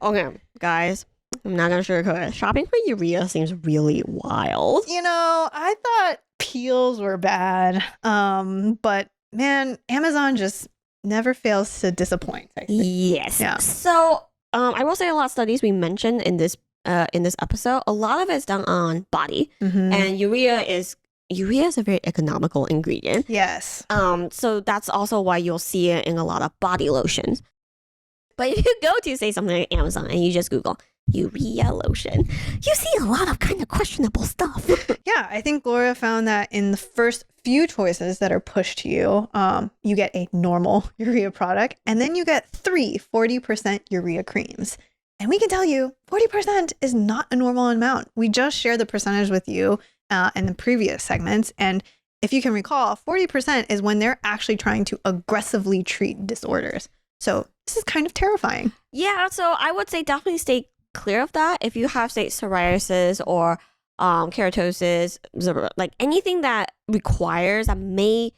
Okay, guys, I'm not gonna sugarcoat it. Shopping for urea seems really wild. I thought peels were bad. But man, Amazon just never fails to disappoint, I think. Yes. Yeah. So, I will say a lot of studies we mentioned in this episode, a lot of it's done on body, and urea is a very economical ingredient. Yes. So that's also why you'll see it in a lot of body lotions. But if you go to, say, something like Amazon and you just Google urea lotion, you see a lot of kind of questionable stuff. Yeah, I think Gloria found that in the first few choices that are pushed to you, you get a normal urea product, and then you get 40% urea creams. And we can tell you 40% is not a normal amount. We just shared the percentage with you in the previous segments. And if you can recall, 40% is when they're actually trying to aggressively treat disorders. So this is kind of terrifying. Yeah, so I would say definitely stay clear of that. If you have, say, psoriasis or keratosis, like anything that may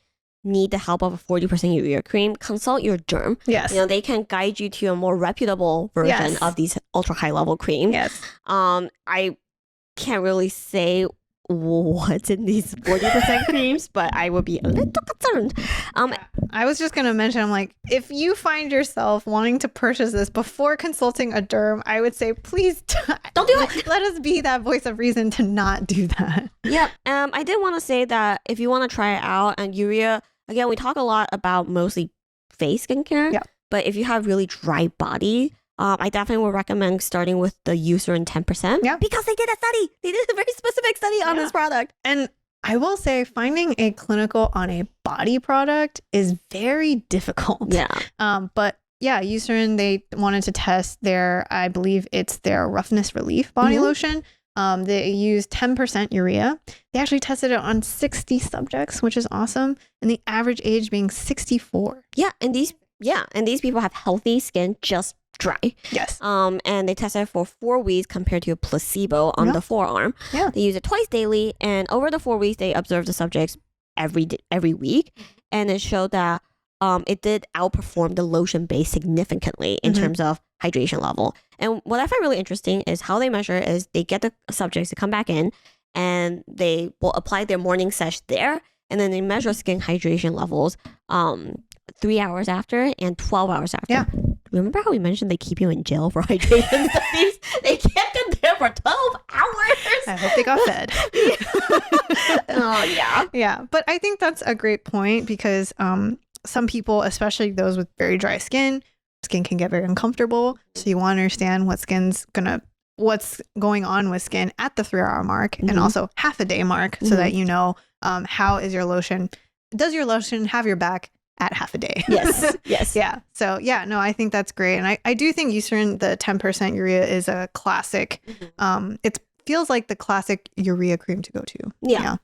need the help of a 40% urea cream, consult your derm. Yes. They can guide you to a more reputable version of these ultra high level creams. Yes. I can't really say what's in these 40% creams, but I would be a little concerned. I was just going to mention, I'm like, if you find yourself wanting to purchase this before consulting a derm, I would say, please don't do it. Let us be that voice of reason to not do that. Yeah. I did want to say that if you want to try it out, and urea, again, we talk a lot about mostly face skincare, but if you have really dry body, I definitely would recommend starting with the Eucerin 10%. Yeah. Because they did a study. They did a very specific study on this product. And I will say finding a clinical on a body product is very difficult. Yeah. But yeah, Eucerin, they wanted to test I believe it's their roughness relief body lotion. They used 10% urea. They actually tested it on 60 subjects, which is awesome. And the average age being 64. Yeah. And these people have healthy skin, just dry. Yes. And they tested for 4 weeks compared to a placebo on the forearm. Yeah. They used it twice daily, and over the 4 weeks, they observed the subjects every week, and it showed that it did outperform the lotion base significantly in terms of hydration level. And what I find really interesting is how they measure is they get the subjects to come back in, and they will apply their morning sesh there, and then they measure skin hydration levels 3 hours after and 12 hours after. Yeah. Remember how we mentioned they keep you in jail for hydration studies? They kept them there for 12 hours. I hope they got fed. Oh, yeah. Yeah. But I think that's a great point because some people, especially those with very dry skin can get very uncomfortable. So you want to understand what's going on with skin at the 3-hour mark and also half a day mark so that you know how is your lotion. Does your lotion have your back at half a day? Yes. Yes. Yeah. So yeah, no, I think that's great. And I do think Eucerin, the 10% urea is a classic. It feels like the classic urea cream to go to. Yeah.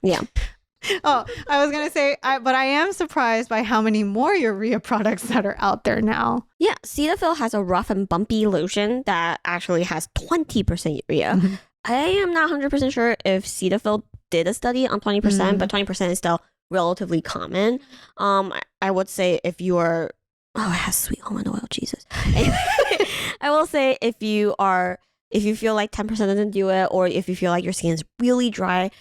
Oh, I was going to say, but I am surprised by how many more urea products that are out there now. Yeah. Cetaphil has a rough and bumpy lotion that actually has 20% urea. I am not 100% sure if Cetaphil did a study on 20%, but 20% is still relatively common. I would say if you are, it has sweet almond oil, Jesus. I will say if you feel like 10% doesn't do it, or if you feel like your skin is really dry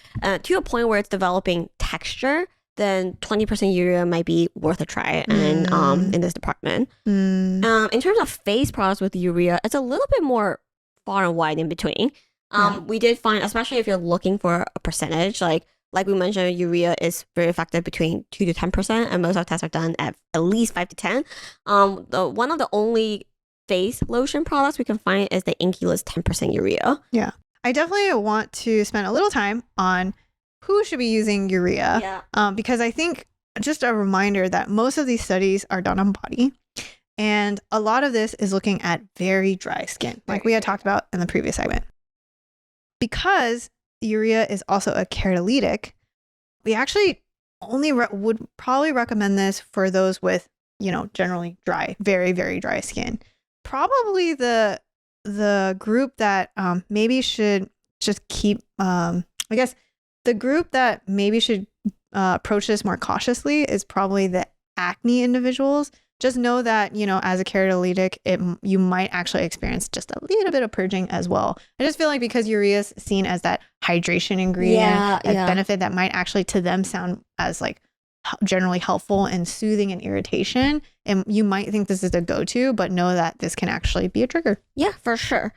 to a point where it's developing texture, then 20% urea might be worth a try in this department. In terms of face products with urea, it's a little bit more far and wide in between. We did find, especially if you're looking for a percentage, like we mentioned, urea is very effective between 2 to 10%, and most of our tests are done at least 5 to 10. One of the only face lotion products we can find is the Inky's 10% urea. Yeah. I definitely want to spend a little time on who should be using urea. Because I think just a reminder that most of these studies are done on body. And a lot of this is looking at very dry skin, like we had talked about in the previous segment. Because urea is also a keratolytic, we actually only would probably recommend this for those with, generally dry, very, very dry skin. Probably the group that maybe should just keep, I guess the group that maybe should approach this more cautiously is probably the acne individuals, just know that, you know, as a keratolytic, you might actually experience just a little bit of purging as well. I just feel like because urea is seen as that hydration ingredient, benefit that might actually to them sound as like generally helpful and soothing and irritation. And you might think this is a go-to, but know that this can actually be a trigger. Yeah, for sure.